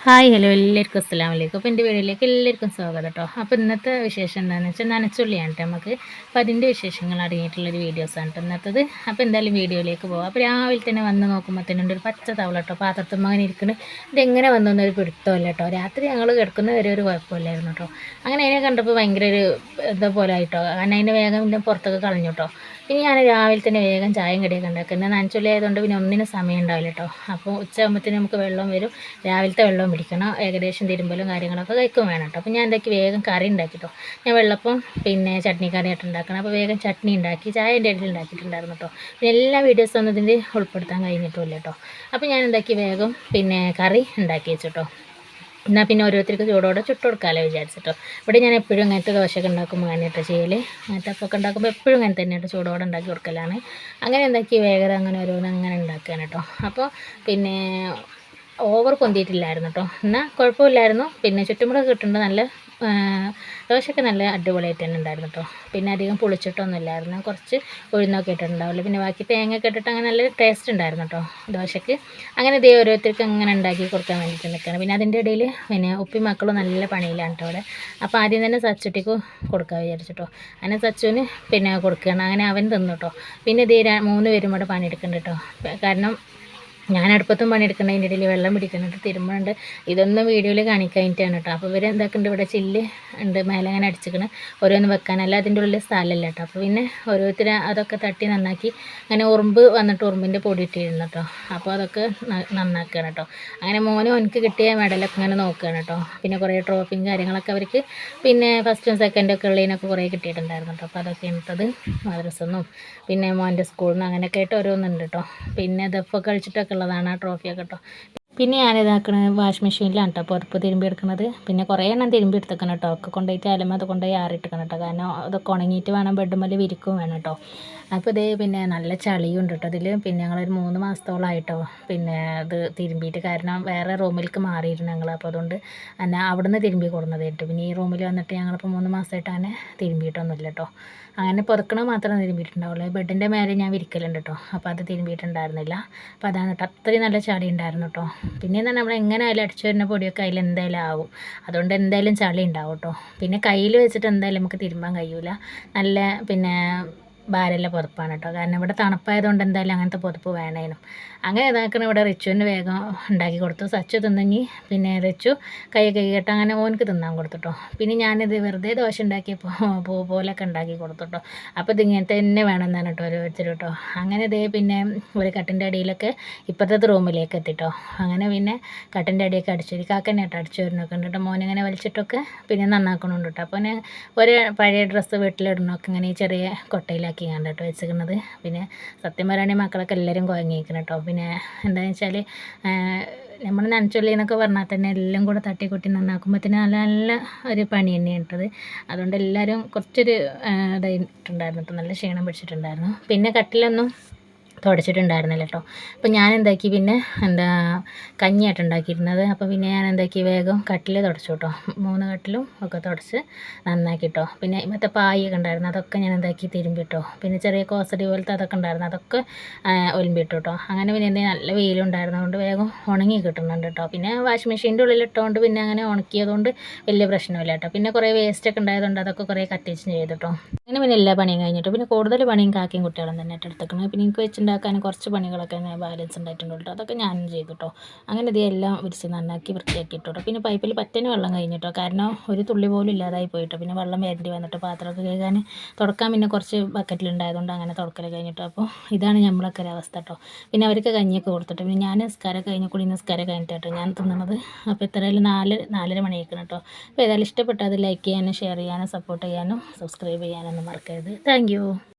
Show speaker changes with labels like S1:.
S1: Hi hello എല്ലാവർക്കും അസ്സലാമു അലൈക്കും. അപ്പോൾ എൻ്റെ വീഡിയോയിലേക്ക് എല്ലാവർക്കും സ്വാഗതം കേട്ടോ. അപ്പോൾ ഇന്നത്തെ വിശേഷം എന്താണെന്ന് വെച്ചാൽ നനച്ചുള്ളിയാണ് കേട്ടോ നമുക്ക്. അപ്പോൾ അതിൻ്റെ വിശേഷങ്ങൾ അടങ്ങിയിട്ടുള്ളൊരു വീഡിയോസാണ് കേട്ടോ ഇന്നത്തത്. അപ്പോൾ എന്തായാലും വീഡിയോയിലേക്ക് പോകാം. അപ്പോൾ രാവിലെ തന്നെ വന്ന് നോക്കുമ്പോൾ തന്നെ ഉണ്ട് ഒരു പച്ച തവള കേട്ടോ പാത്രത്തുമ്പോൾ അങ്ങനെ ഇരിക്കുന്നത്. ഇതെങ്ങനെ വന്നൊന്നൊരു പിടുത്തമല്ല കേട്ടോ. രാത്രി ഞങ്ങൾ കിടക്കുന്ന വരെ ഒരു കുഴപ്പമില്ലായിരുന്നു കേട്ടോ. അങ്ങനെ അതിനെ കണ്ടപ്പോൾ ഭയങ്കര ഒരു ഇതുപോലെ ആയിട്ടോ. കാരണം അതിൻ്റെ വേഗം പിന്നെ പുറത്തൊക്കെ കളഞ്ഞു കേട്ടോ. പിന്നെ ഞാൻ രാവിലെ തന്നെ വേഗം ചായയും കടിയൊക്കെ ഉണ്ടാക്കുന്നത് നനച്ചുള്ളി ആയതുകൊണ്ട് പിന്നെ ഒന്നിനും സമയം ഉണ്ടാവില്ല കേട്ടോ. അപ്പോൾ ഉച്ചയാകുമ്പോഴത്തേനും നമുക്ക് വെള്ളം വരും. രാവിലത്തെ വെള്ളം പിടിക്കണം, ഏകദേശം തിരുമ്പലും കാര്യങ്ങളൊക്കെ കഴിക്കും വേണം കേട്ടോ. അപ്പോൾ ഞാൻ എന്താക്കി വേഗം കറി ഉണ്ടാക്കിട്ടോ. ഞാൻ വെള്ളപ്പം പിന്നെ ചട്നി കറിയായിട്ട് ഉണ്ടാക്കണം. അപ്പോൾ വേഗം ചട്നി ഉണ്ടാക്കി ചായ എൻ്റെ ഇടയിൽ ഉണ്ടാക്കിയിട്ടുണ്ടായിരുന്നു കേട്ടോ. പിന്നെ എല്ലാ വീഡിയോസും ഒന്നും ഇതിൻ്റെ ഉൾപ്പെടുത്താൻ കഴിഞ്ഞിട്ടില്ല കേട്ടോ. അപ്പോൾ ഞാൻ എന്താക്കി വേഗം പിന്നെ കറി ഉണ്ടാക്കി വെച്ചിട്ടോ. എന്നാൽ പിന്നെ ഓരോരുത്തർക്ക് ചൂടോടെ ചുട്ട് കൊടുക്കാമല്ലോ വിചാരിച്ചിട്ടോ. ഇവിടെ ഞാൻ എപ്പോഴും അങ്ങനത്തെ ദോശയൊക്കെ ഉണ്ടാക്കുമ്പോൾ അങ്ങനെയായിട്ട് ചെയ്യൽ. അങ്ങനത്തെ അപ്പൊക്കെ ഉണ്ടാക്കുമ്പോൾ എപ്പോഴും അങ്ങനെ തന്നെയായിട്ട് ചൂടോടെ ഉണ്ടാക്കി കൊടുക്കലാണ്. അങ്ങനെ എന്താക്കി വേഗം അങ്ങനെ ഓരോന്ന് അങ്ങനെ ഉണ്ടാക്കുകയാണ് കേട്ടോ. അപ്പോൾ പിന്നെ ഓവർ പൊന്തിയിട്ടില്ലായിരുന്നു കേട്ടോ. എന്നാൽ കുഴപ്പമില്ലായിരുന്നു. പിന്നെ ചുറ്റുമുളക് കിട്ടുന്നുണ്ട് നല്ല ദോശയൊക്കെ നല്ല അടിപൊളിയായിട്ട് തന്നെ ഉണ്ടായിരുന്നു കേട്ടോ. പിന്നെ അധികം പുളിച്ചിട്ടൊന്നും ഇല്ലായിരുന്നു. കുറച്ച് ഉഴുന്നൊക്കെ ഇട്ടിട്ടുണ്ടാവില്ല. പിന്നെ ബാക്കി തേങ്ങയൊക്കെ ഇട്ടിട്ട് അങ്ങനെ നല്ല ടേസ്റ്റ് ഉണ്ടായിരുന്നു കേട്ടോ ദോശയ്ക്ക്. അങ്ങനെ ഇതേ ഓരോരുത്തർക്ക് അങ്ങനെ ഉണ്ടാക്കി കൊടുക്കാൻ വേണ്ടിയിട്ട് നിൽക്കുകയാണ്. പിന്നെ അതിൻ്റെ ഇടയിൽ പിന്നെ ഉപ്പി മക്കളും നല്ല പണിയിലാണ് കേട്ടോ അവിടെ. അപ്പോൾ ആദ്യം തന്നെ സച്ചുട്ടിക്ക് കൊടുക്കാൻ വിചാരിച്ചിട്ടോ. അങ്ങനെ സച്ചുവിന് പിന്നെ കൊടുക്കുകയാണ്. അങ്ങനെ അവൻ തിന്നു കേട്ടോ. പിന്നെ ഇതേ 3 പേരും കൂടെ പണിയെടുക്കുന്നുണ്ട് കേട്ടോ. കാരണം ഞാൻ അടുപ്പത്തും പണിയെടുക്കേണ്ട അതിൻ്റെ ഇടയിൽ വെള്ളം പിടിക്കുന്നുണ്ട്, തിരുമ്പുന്നുണ്ട്. ഇതൊന്നും വീഡിയോയിൽ കാണിക്കാനായിട്ടാണ് കേട്ടോ. അപ്പോൾ ഇവർ എന്താക്കുന്നുണ്ട്, ഇവിടെ ചില്ല് ഉണ്ട് മേലെ അങ്ങനെ അടിച്ചിക്കണം ഓരോന്ന് വെക്കാനല്ല, അതിൻ്റെ ഉള്ളിൽ സ്ഥലമല്ല കേട്ടോ. അപ്പോൾ പിന്നെ ഓരോരുത്തർ അതൊക്കെ തട്ടി നന്നാക്കി അങ്ങനെ ഉറുമ്പ് വന്നിട്ട് ഉറുമ്പിൻ്റെ പൊടി ഇട്ടിരുന്നു കേട്ടോ. അപ്പോൾ അതൊക്കെ നന്നാക്കുകയാണ് കേട്ടോ. അങ്ങനെ മോനും എനിക്ക് കിട്ടിയ മെഡലൊക്കെ ഇങ്ങനെ നോക്കുകയാണ് കേട്ടോ. പിന്നെ കുറേ ട്രോഫിയും കാര്യങ്ങളൊക്കെ അവർക്ക് പിന്നെ ഫസ്റ്റും സെക്കൻഡും ഒക്കെ ഉള്ളതിനൊക്കെ കുറേ കിട്ടിയിട്ടുണ്ടായിരുന്നു കേട്ടോ. അപ്പോൾ അതൊക്കെ എടുത്തത് മദ്രസെന്നും പിന്നെ മോൻ്റെ സ്കൂളിൽ നിന്ന് അങ്ങനെയൊക്കെ ആയിട്ട് ഓരോന്നുണ്ട് കേട്ടോ. പിന്നെ ദഫൊക്കെ കളിച്ചിട്ടൊക്കെ ഉള്ളതാണ് ആ ട്രോഫിയൊക്കെ കേട്ടോ. പിന്നെ ഞാനിതാക്കണത് വാഷ് മെഷീനിലാണ് കേട്ടോ പുറപ്പ് തിരുമ്പി എടുക്കുന്നത്. പിന്നെ കുറേ എണ്ണം തിരുമ്പി എടുത്തേക്കണം കേട്ടോ. ഒക്കെ കൊണ്ടുപോയിട്ട് അത് കൊണ്ടുപോയി ആറിയിട്ടെക്കണം കേട്ടോ. കാരണം അതൊക്കെ ഉണങ്ങിയിട്ട് വേണം ബെഡുമ്മൽ വിരിക്കും വേണം കേട്ടോ. അപ്പോൾ ഇതേ പിന്നെ നല്ല ചളിയും ഉണ്ട് കേട്ടോ അതിൽ. പിന്നെ ഞങ്ങളൊരു 3 മാസത്തോളമായിട്ടോ പിന്നെ അത് തിരുമ്പിയിട്ട്. കാരണം വേറെ റൂമിലേക്ക് മാറിയിരുന്നു ഞങ്ങൾ. അപ്പോൾ അതുകൊണ്ട് എന്നാൽ അവിടെ നിന്ന് തിരുമ്പി കൊടുന്നതായിട്ട്. പിന്നെ ഈ റൂമിൽ വന്നിട്ട് ഞങ്ങളിപ്പോൾ 3 മാസമായിട്ട് അങ്ങനെ തിരുമ്പിയിട്ടൊന്നുമില്ല കേട്ടോ. അങ്ങനെ പുറക്കണത് മാത്രമേ തിരുമ്പിയിട്ടുണ്ടാവുള്ളൂ. ബെഡിൻ്റെ മേലെ ഞാൻ വിരിക്കലുണ്ട് കേട്ടോ. അപ്പോൾ അത് തിരുമ്പിയിട്ടുണ്ടായിരുന്നില്ല. അപ്പോൾ അതാണ് കേട്ടോ. അത്രയും നല്ല ചളി ഉണ്ടായിരുന്നു കേട്ടോ. പിന്നെ നമ്മൾ എങ്ങനെ ആയാലും അടിച്ചു വരുന്ന പൊടിയൊക്കെ അതിൽ എന്തായാലും ആവും. അതുകൊണ്ട് എന്തായാലും ചളി ഉണ്ടാവും കേട്ടോ. പിന്നെ കയ്യിൽ വെച്ചിട്ട് എന്തായാലും നമുക്ക് തിരുമ്പാൻ കഴിയില്ല. നല്ല പിന്നെ ഭാരമുള്ള പുതപ്പാണ് കേട്ടോ. കാരണം ഇവിടെ തണുപ്പായതുകൊണ്ട് എന്തായാലും അങ്ങനത്തെ പുതപ്പ് വേണേനും. അങ്ങനെ ഇതാക്കണം. ഇവിടെ റിച്ചുവിന് വേഗം ഉണ്ടാക്കി കൊടുത്തു. സച്ചു തിന്നെങ്കിൽ പിന്നെ റിച്ചു കൈ കേട്ട് അങ്ങനെ ഓനക്ക് തിന്നാൻ കൊടുത്തുട്ടോ. പിന്നെ ഞാനിത് വെറുതെ ദോശ ഉണ്ടാക്കിയപ്പോൾ പൂ പോലൊക്കെ ഉണ്ടാക്കി കൊടുത്തുട്ടോ. അപ്പോൾ ഇതിങ്ങനത്തെ തന്നെ വേണമെന്നാണ് കേട്ടോ ഓരോരുത്തർ കേട്ടോ. അങ്ങനെ ഇതേ പിന്നെ ഒരു കട്ടിൻ്റെ അടിയിലൊക്കെ ഇപ്പോഴത്തെ റൂമിലേക്ക് എത്തിട്ടോ. അങ്ങനെ പിന്നെ കട്ടിൻ്റെ അടിയൊക്കെ അടിച്ചു വരും. കാക്കന്നെ കേട്ടോ അടിച്ചു വരുന്നൊക്കെ ഉണ്ട് കേട്ടോ. മോനിങ്ങനെ വലിച്ചിട്ടൊക്കെ പിന്നെ നന്നാക്കണുണ്ട് കേട്ടോ. അപ്പോൾ ഒരു പഴയ ഡ്രസ്സ് വീട്ടിലിടണമൊക്കെ ഇങ്ങനെ ഈ ചെറിയ കൊട്ടയിലാക്കി കണ്ടിട്ട് വെച്ചിരിക്കുന്നത്. പിന്നെ സത്യം പറയുകയാണെങ്കിൽ മക്കളൊക്കെ എല്ലാവരും കുഴങ്ങിയിരിക്കണം കേട്ടോ. പിന്നെ എന്താണെന്ന് വെച്ചാൽ നമ്മൾ നനച്ചുള്ളി എന്നൊക്കെ പറഞ്ഞാൽ തന്നെ എല്ലാം കൂടെ തട്ടിക്കൊട്ടി നന്നാക്കുമ്പോഴത്തേന് നല്ല നല്ല ഒരു പണി തന്നെയാണ് കേട്ടത്. അതുകൊണ്ട് എല്ലാവരും കുറച്ചൊരു ഇതായിട്ടുണ്ടായിരുന്നു കേട്ടോ. നല്ല ക്ഷീണം പിടിച്ചിട്ടുണ്ടായിരുന്നു. പിന്നെ കട്ടിലൊന്നും തുടച്ചിട്ടുണ്ടായിരുന്നില്ല കേട്ടോ. അപ്പോൾ ഞാൻ എന്താക്കി പിന്നെ കഞ്ഞിയായിട്ട് ഉണ്ടാക്കിയിരുന്നത്. അപ്പോൾ പിന്നെ ഞാൻ എന്താക്കി വേഗം കട്ടിൽ തുടച്ചു കേട്ടോ. 3 കട്ടിലും ഒക്കെ തുടച്ച് നന്നാക്കി കേട്ടോ. പിന്നെ മറ്റേ പായൊക്കെ ഉണ്ടായിരുന്നു അതൊക്കെ ഞാൻ എന്താക്കി തിരുമ്പിട്ടോ. പിന്നെ ചെറിയ കോസടി പോലത്തെ അതൊക്കെ ഉണ്ടായിരുന്നു അതൊക്കെ ഒലിമ്പിട്ടു കേട്ടോ. അങ്ങനെ പിന്നെ നല്ല വെയിലുണ്ടായിരുന്നതുകൊണ്ട് വേഗം ഉണങ്ങി കിട്ടുന്നുണ്ട് കേട്ടോ. പിന്നെ വാഷിംഗ് മെഷീൻ്റെ ഉള്ളിൽ ഇട്ടുകൊണ്ട് പിന്നെ അങ്ങനെ ഉണക്കിയതുകൊണ്ട് വലിയ പ്രശ്നമില്ല കേട്ടോ. പിന്നെ കുറേ വേസ്റ്റൊക്കെ ഉണ്ടായതുകൊണ്ട് അതൊക്കെ കുറേ കത്തിച്ച് ചെയ്തു കേട്ടോ. അങ്ങനെ പിന്നെ എല്ലാ പണിയും കഴിഞ്ഞിട്ട് പിന്നെ കൂടുതൽ പണിയും കാക്കയും കുട്ടികളും തന്നെ എടുത്തേക്കണം. പിന്നെ എനിക്ക് വെച്ചുണ്ടാക്കാൻ കുറച്ച് പണികളൊക്കെ ബാലൻസ് ഉണ്ടായിട്ടുണ്ട് കേട്ടോ. അതൊക്കെ ഞാനും ചെയ്തു കേട്ടോ. അങ്ങനെ ഇതെല്ലാം വിരിച്ച് നന്നാക്കി വൃത്തിയാക്കി ഇട്ടോ. പിന്നെ പൈപ്പിൽ പറ്റന് വെള്ളം കഴിഞ്ഞിട്ടോ. കാരണം ഒരു തുള്ളി പോലും ഇല്ലാതായി പോയിട്ടോ. പിന്നെ വെള്ളം വരേണ്ടി വന്നിട്ട് പാത്രമൊക്കെ കഴുകാൻ തുടക്കാൻ പിന്നെ കുറച്ച് ബക്കറ്റിലുണ്ടായതുകൊണ്ട് അങ്ങനെ തുടക്കൽ കഴിഞ്ഞിട്ടോ. അപ്പോൾ ഇതാണ് നമ്മളൊക്കെ ഒരു അവസ്ഥ കേട്ടോ. പിന്നെ അവർക്ക് കഞ്ഞിയൊക്കെ കൊടുത്തിട്ട് പിന്നെ ഞാൻ നിസ്കാരം കഴിഞ്ഞ കൂടി നിസ്കാരം കഴിഞ്ഞിട്ടോ ഞാൻ തിന്നുന്നത്. അപ്പോൾ ഇത്രയും 4:30 മണിയാക്കണം കേട്ടോ. അപ്പോൾ ഏതായാലും ഇഷ്ടപ്പെട്ടത് ലൈക്ക് ചെയ്യാനും ഷെയർ ചെയ്യാനും സപ്പോർട്ട് ചെയ്യാനും സബ്സ്ക്രൈബ് ചെയ്യാനൊന്നും മറക്കരുത്. Thank you.